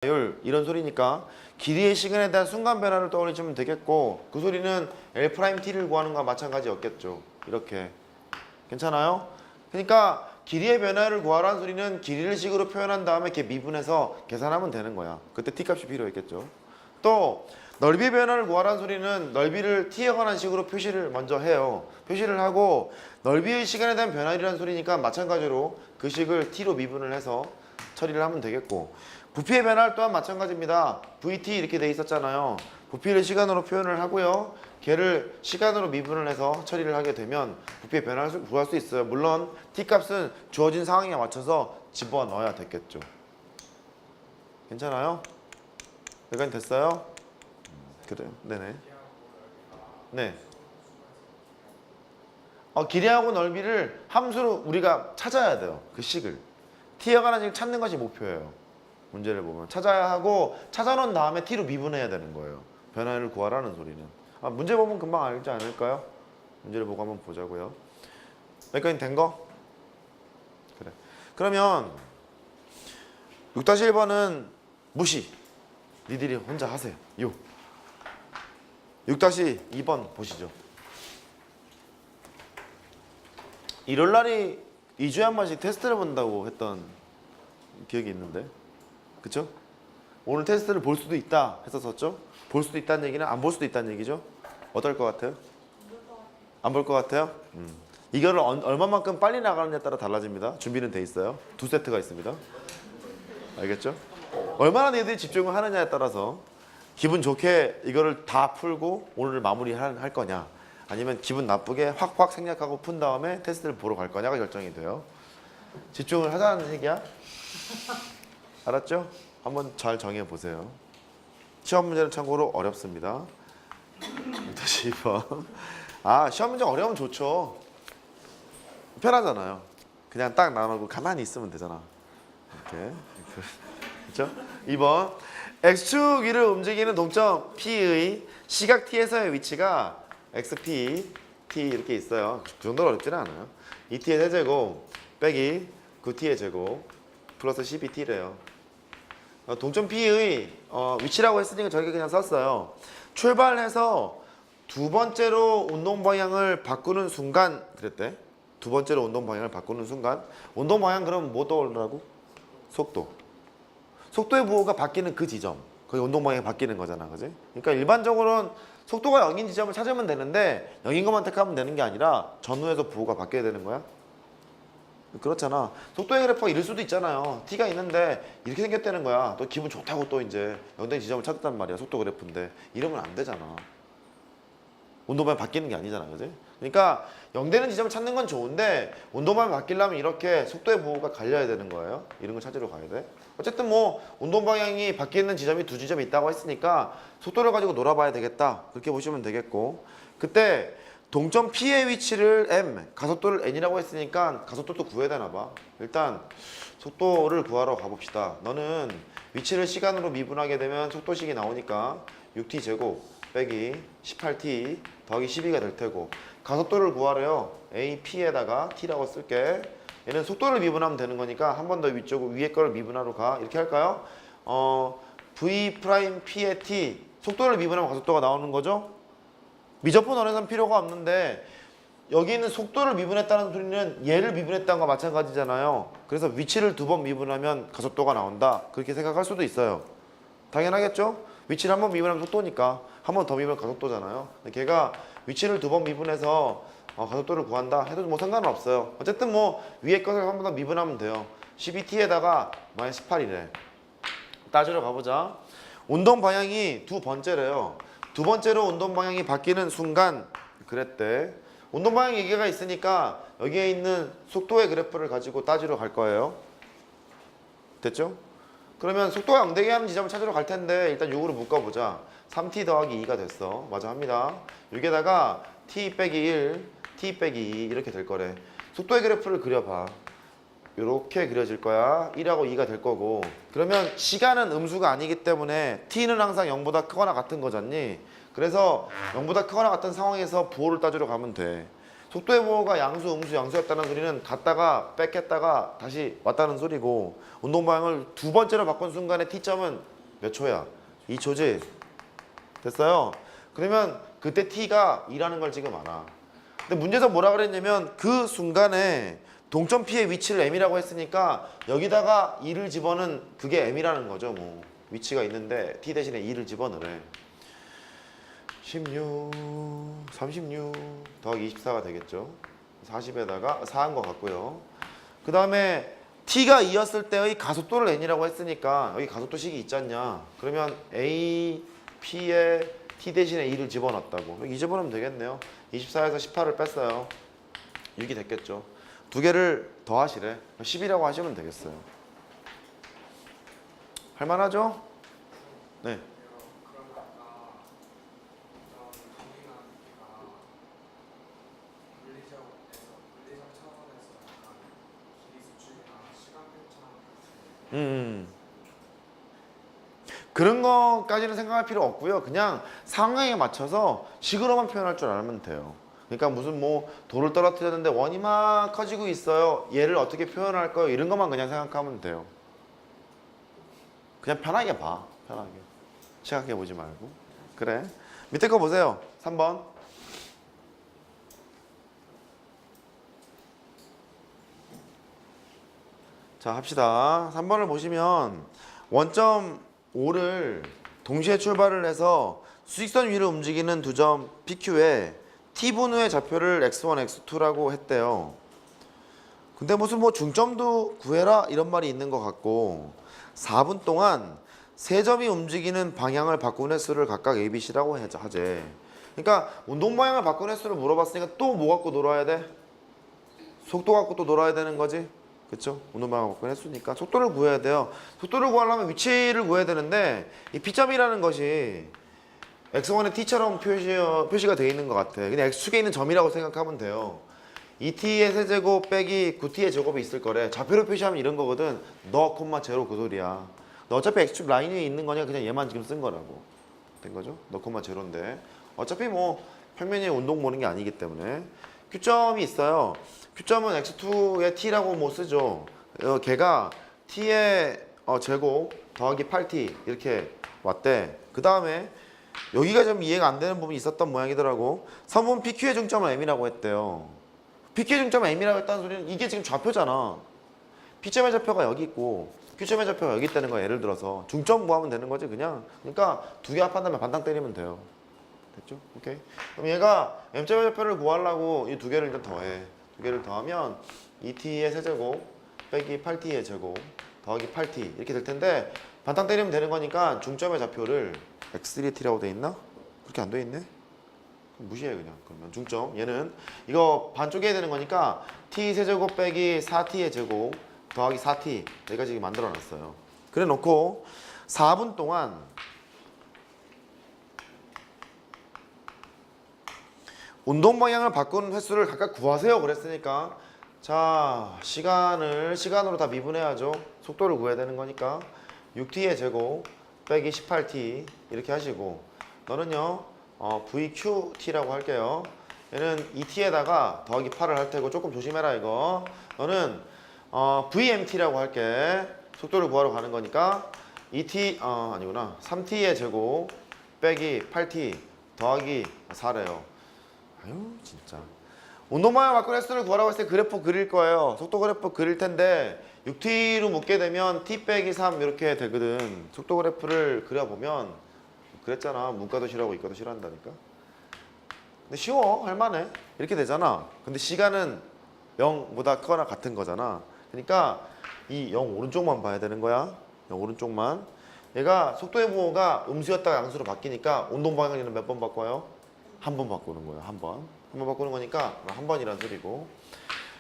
이런 소리니까 길이의 시간에 대한 순간 변화를 떠올리시면 되겠고, 그 소리는 L'T를 구하는 것과 마찬가지였겠죠. 이렇게 괜찮아요? 그러니까 길이의 변화를 구하라는 소리는 길이를 식으로 표현한 다음에 이렇게 미분해서 계산하면 되는 거야. 그때 T값이 필요했겠죠. 또 넓이의 변화를 구하라는 소리는 넓이를 T에 관한 식으로 표시를 먼저 해요. 표시를 하고 넓이의 시간에 대한 변화라는 소리니까 마찬가지로 그 식을 T로 미분을 해서 처리를 하면 되겠고, 부피의 변화 또한 마찬가지입니다. VT 이렇게 돼 있었잖아요. 부피를 시간으로 표현을 하고요. 걔를 시간으로 미분을 해서 처리를 하게 되면 부피의 변화를 구할 수 있어요. 물론 T값은 주어진 상황에 맞춰서 집어넣어야 됐겠죠. 괜찮아요? 여기까지 됐어요? 그래요. 네네. 네. 길이하고 넓이를 함수로 우리가 찾아야 돼요. 그 식을. T에 관한 식을 찾는 것이 목표예요. 문제를 보면 찾아야 하고, 찾아놓은 다음에 T로 미분해야 되는 거예요. 변화를 구하라는 소리는. 문제 보면 금방 알지 않을까요? 문제를 보고 한번 보자고요. 여기까지 된 거? 그래. 그러면 6-1번은 무시. 니들이 혼자 하세요. 6-2번 보시죠. 일요일날이 2주에 한 번씩 테스트를 본다고 했던 기억이 있는데, 그쵸? 오늘 테스트를 볼 수도 있다 했었었죠? 볼 수도 있다는 얘기는 안 볼 수도 있다는 얘기죠? 어떨 것 같아요? 안 볼 것 같아요? 이거를 얼마만큼 빨리 나가느냐에 따라 달라집니다. 준비는 돼 있어요. 2세트가 있습니다. 알겠죠? 얼마나 너희들이 집중을 하느냐에 따라서 기분 좋게 이거를 다 풀고 오늘 마무리할 거냐, 아니면 기분 나쁘게 확확 생략하고 푼 다음에 테스트를 보러 갈 거냐가 결정이 돼요. 집중을 하자는 얘기야. 알았죠? 한번 잘 정해보세요. 시험 문제는 참고로 어렵습니다. 다시 2번. 시험 문제 어려우면 좋죠. 편하잖아요. 그냥 딱 나눠고 가만히 있으면 되잖아. 이렇게. 그렇죠? 2번. X축 위를 움직이는 동점 P의 시각 T에서의 위치가 XP, T 이렇게 있어요. 그 정도로 어렵지는 않아요. 2T의 세제곱 빼기 9T의 제곱 플러스 12T래요. 동점 P의 위치라고 했으니까 저렇게 그냥 썼어요. 출발해서 두 번째로 운동 방향을 바꾸는 순간 그랬대. 두 번째로 운동 방향을 바꾸는 순간. 운동 방향 그러면 뭐 떠오르라고? 속도. 속도의 부호가 바뀌는 그 지점. 거기 운동 방향이 바뀌는 거잖아. 그지? 그러니까 일반적으로는 속도가 0인 지점을 찾으면 되는데 0인 것만 택하면 되는 게 아니라 전후에서 부호가 바뀌어야 되는 거야. 그렇잖아. 속도의 그래프가 이럴 수도 있잖아요. T가 있는데 이렇게 생겼다는 거야. 또 기분 좋다고 또 이제 0된 지점을 찾았단 말이야. 속도 그래프인데 이러면 안 되잖아. 운동방향 바뀌는 게 아니잖아. 그지? 그러니까 0되는 지점을 찾는 건 좋은데 운동방향 바뀌려면 이렇게 속도의 부호가 갈려야 되는 거예요. 이런 걸 찾으러 가야 돼. 어쨌든 뭐 운동방향이 바뀌는 지점이 두 지점이 있다고 했으니까 속도를 가지고 놀아봐야 되겠다. 그렇게 보시면 되겠고, 그때 동점 P의 위치를 M, 가속도를 N이라고 했으니까 가속도도 구해야 되나 봐. 일단 속도를 구하러 가봅시다. 너는 위치를 시간으로 미분하게 되면 속도식이 나오니까 6T 제곱 빼기 18T 더하기 12가 될 테고, 가속도를 구하래요. AP에다가 T라고 쓸게. 얘는 속도를 미분하면 되는 거니까 한 번 더 위에 거를 미분하러 가. 이렇게 할까요? V'P의 T, 속도를 미분하면 가속도가 나오는 거죠? 미적분 원에서는 필요가 없는데 여기 있는 속도를 미분했다는 소리는 얘를 미분했다는 것과 마찬가지잖아요. 그래서 위치를 두 번 미분하면 가속도가 나온다. 그렇게 생각할 수도 있어요. 당연하겠죠? 위치를 한 번 미분하면 속도니까 한 번 더 미분하면 가속도잖아요. 근데 걔가 위치를 두 번 미분해서 가속도를 구한다 해도 뭐 상관은 없어요. 어쨌든 뭐 위에 것을 한 번 더 미분하면 돼요. 12T에다가 마이너스 18이래. 따지러 가보자. 운동 방향이 두 번째래요. 두 번째로 운동 방향이 바뀌는 순간 그랬대. 운동 방향 얘기가 있으니까 여기에 있는 속도의 그래프를 가지고 따지러 갈 거예요. 됐죠? 그러면 속도가 0되게 하는 지점을 찾으러 갈 텐데 일단 6으로 묶어보자. 3T 더하기 2가 됐어. 맞아 합니다. 6에다가 T 빼기 1, T 빼기 2 이렇게 될 거래. 속도의 그래프를 그려봐. 이렇게 그려질 거야. 1하고 2가 될 거고, 그러면 시간은 음수가 아니기 때문에 T는 항상 0보다 크거나 같은 거잖니. 그래서 0보다 크거나 같은 상황에서 부호를 따지러 가면 돼. 속도의 부호가 양수, 음수, 양수였다는 소리는 갔다가 뺏겼다가 다시 왔다는 소리고 운동 방향을 두 번째로 바꾼 순간에 t점은 몇 초야? 2초지? 됐어요? 그러면 그때 t가 2라는 걸 지금 알아. 근데 문제에서 뭐라 그랬냐면 그 순간에 동점 P의 위치를 M이라고 했으니까 여기다가 2를 집어넣은 그게 M이라는 거죠. 뭐 위치가 있는데 T 대신에 2를 집어넣으래. 16, 36 더하기 24가 되겠죠. 40에다가 4한 것 같고요. 그 다음에 T가 2였을 때의 가속도를 N이라고 했으니까 여기 가속도식이 있지 않냐. 그러면 A, P에 T 대신에 2를 집어넣었다고. 여기 집어넣으면 되겠네요. 24에서 18을 뺐어요. 6이 됐겠죠. 두 개를 더하시래. 10이라고 하시면 되겠어요. 할만하죠? 네. 그런 것까지는 생각할 필요 없고요. 그냥 상황에 맞춰서 식으로만 표현할 줄 알면 돼요. 그러니까 무슨 뭐 돌을 떨어뜨렸는데 원이 막 커지고 있어요. 얘를 어떻게 표현할까요? 이런 것만 그냥 생각하면 돼요. 그냥 편하게 봐. 편하게. 생각해 보지 말고. 그래. 밑에 거 보세요. 3번. 자, 합시다. 3번을 보시면 원점 5를 동시에 출발을 해서 수직선 위를 움직이는 두 점 PQ에 T분후의 좌표를 X1, X2라고 했대요. 근데 무슨 뭐 중점도 구해라 이런 말이 있는 것 같고 4분 동안 세 점이 움직이는 방향을 바꾼 횟수를 각각 A, B, C라고 하재. 그러니까 운동 방향을 바꾼 횟수를 물어봤으니까 또 뭐 갖고 놀아야 돼? 속도 갖고 또 놀아야 되는 거지. 그쵸? 운동 방향 바꾼 횟수니까 속도를 구해야 돼요. 속도를 구하려면 위치를 구해야 되는데 이 P점이라는 것이 X1의 T처럼 표시가 되어 있는 것 같아. 그냥 X축에 있는 점이라고 생각하면 돼요. 2T의 세제곱 빼기 9T의 제곱이 있을 거래. 좌표로 표시하면 이런 거거든. 너 콤마 제로 그 소리야. 너 어차피 X축 라인 위에 있는 거냐 그냥 얘만 지금 쓴 거라고. 된 거죠? 너 콤마 제로인데 어차피 뭐 평면이 운동 보는 게 아니기 때문에 Q점이 있어요. Q점은 X2의 T라고 뭐 쓰죠. 걔가 T의 제곱 더하기 8T 이렇게 왔대. 그 다음에 여기가 좀 이해가 안 되는 부분이 있었던 모양이더라고. 선분 PQ의 중점을 M이라고 했대요. PQ의 중점을 M이라고 했다는 소리는 이게 지금 좌표잖아. P점의 좌표가 여기 있고 Q점의 좌표가 여기 있다는 거야. 예를 들어서 중점 구하면 되는 거지 그냥. 그러니까 두 개 합한 다음에 반당 때리면 돼요. 됐죠? 오케이. 그럼 얘가 M점의 좌표를 구하려고 이 두 개를 일단 더해. 두 개를 더하면 2T의 세제곱 빼기 8T의 제곱 더하기 8T 이렇게 될 텐데 반당 때리면 되는 거니까 중점의 좌표를 X3T라고 돼 있나? 그렇게 안 돼 있네? 무시해 그냥. 그러면 중점 얘는 이거 반쪽에 해야 되는 거니까 T 세제곱 빼기 4T의 제곱 더하기 4T 여기까지 만들어 놨어요. 그래 놓고 4분 동안 운동 방향을 바꾸는 횟수를 각각 구하세요 그랬으니까 자 시간으로 다 미분해야죠. 속도를 구해야 되는 거니까 6T의 제곱 빼기 18T 이렇게 하시고 너는요 VQT라고 할게요. 얘는 2T에다가 더하기 8을 할 테고 조금 조심해라 이거. 너는 VMT라고 할게. 속도를 구하러 가는 거니까 2T 아니구나 3T의 제곱 빼기 8T 더하기 4래요. 아유 진짜 운동방향 바꾼 횟수를 구하라고 했을 때 그래프 그릴 거예요. 속도 그래프 그릴 텐데 6T로 묶게 되면 T 빼기 3 이렇게 되거든. 속도 그래프를 그려보면 그랬잖아. 문과도 싫어하고 이과도 싫어한다니까. 근데 쉬워. 할만해. 이렇게 되잖아. 근데 시간은 0보다 크거나 같은 거잖아. 그러니까 이 0 오른쪽만 봐야 되는 거야. 0 오른쪽만. 얘가 속도의 부호가 음수였다가 양수로 바뀌니까 운동 방향은 몇 번 바꿔요? 한 번 바꾸는 거예요. 한 번. 한 번 바꾸는 거니까 한 번이란 소리고.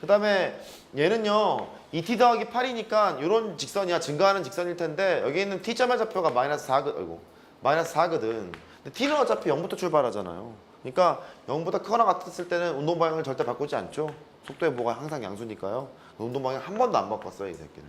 그 다음에 얘는요 2t 더하기 8이니까 이런 직선이야. 증가하는 직선일 텐데 여기 있는 t점의 좌표가 마이너스 4거든. 근데 t는 어차피 0부터 출발하잖아요. 그러니까 0보다 크거나 같았을 때는 운동 방향을 절대 바꾸지 않죠. 속도의 부호가 항상 양수니까요. 운동 방향 한 번도 안 바꿨어요 이 새끼는.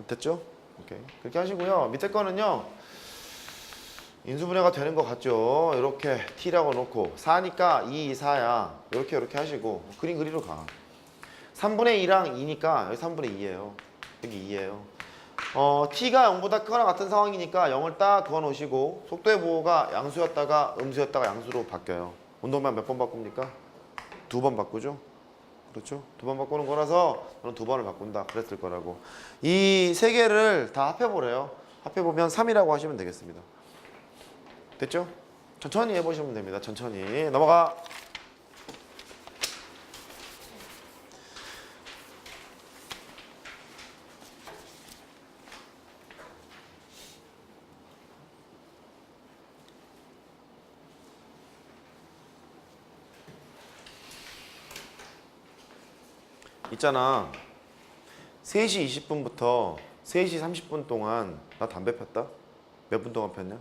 됐죠? 오케이. 그렇게 하시고요. 밑에 거는요 인수분해가 되는 것 같죠? 이렇게 t라고 놓고 4니까 2, 4야. 이렇게 하시고 그림 그리러 가. 3분의 2랑 2니까 여기 3분의 2예요. 여기 2예요. t가 0보다 크거나 같은 상황이니까 0을 딱 그어놓으시고 속도의 부호가 양수였다가 음수였다가 양수로 바뀌어요. 운동량 몇 번 바꿉니까? 2번 바꾸죠? 그렇죠? 2번 바꾸는 거라서 저는 2번을 바꾼다 그랬을 거라고. 이 세 개를 다 합해보래요. 합해보면 3이라고 하시면 되겠습니다. 됐죠? 천천히 해보시면 됩니다. 천천히 넘어가. 있잖아. 3시 20분부터 3시 30분 동안 나 담배 폈다? 몇 분 동안 폈냐?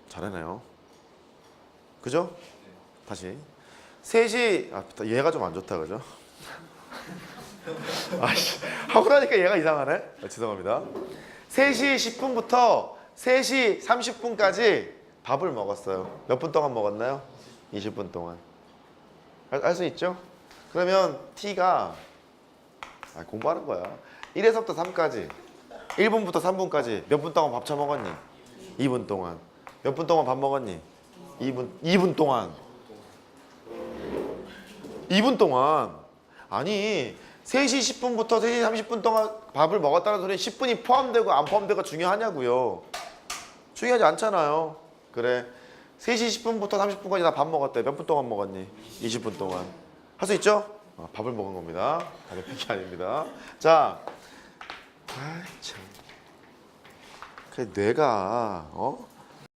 잘하네요. 그죠? 다시 3시 얘가 좀 안 좋다 그죠? 아씨 하고 나니까 얘가 이상하네. 죄송합니다. 3시 10분부터 3시 30분까지 밥을 먹었어요. 몇 분 동안 먹었나요? 20분 동안. 알 수 있죠? 그러면 t가 공부하는 거야. 1에서부터 3까지 1분부터 3분까지 몇 분 동안 밥 처먹었니? 2분 동안. 몇 분 동안 밥 먹었니? 2분 동안. 2분 동안. 아니 3시 10분부터 3시 30분 동안 밥을 먹었다는 소리는 10분이 포함되고 안 포함되고 중요하냐고요. 중요하지 않잖아요. 그래 3시 10분부터 30분까지 나 밥 먹었대. 몇 분 동안 먹었니? 20분 동안. 할 수 있죠? 밥을 먹은 겁니다. 밥을 핀 게 아닙니다. 자, 아이 참. 그래 뇌가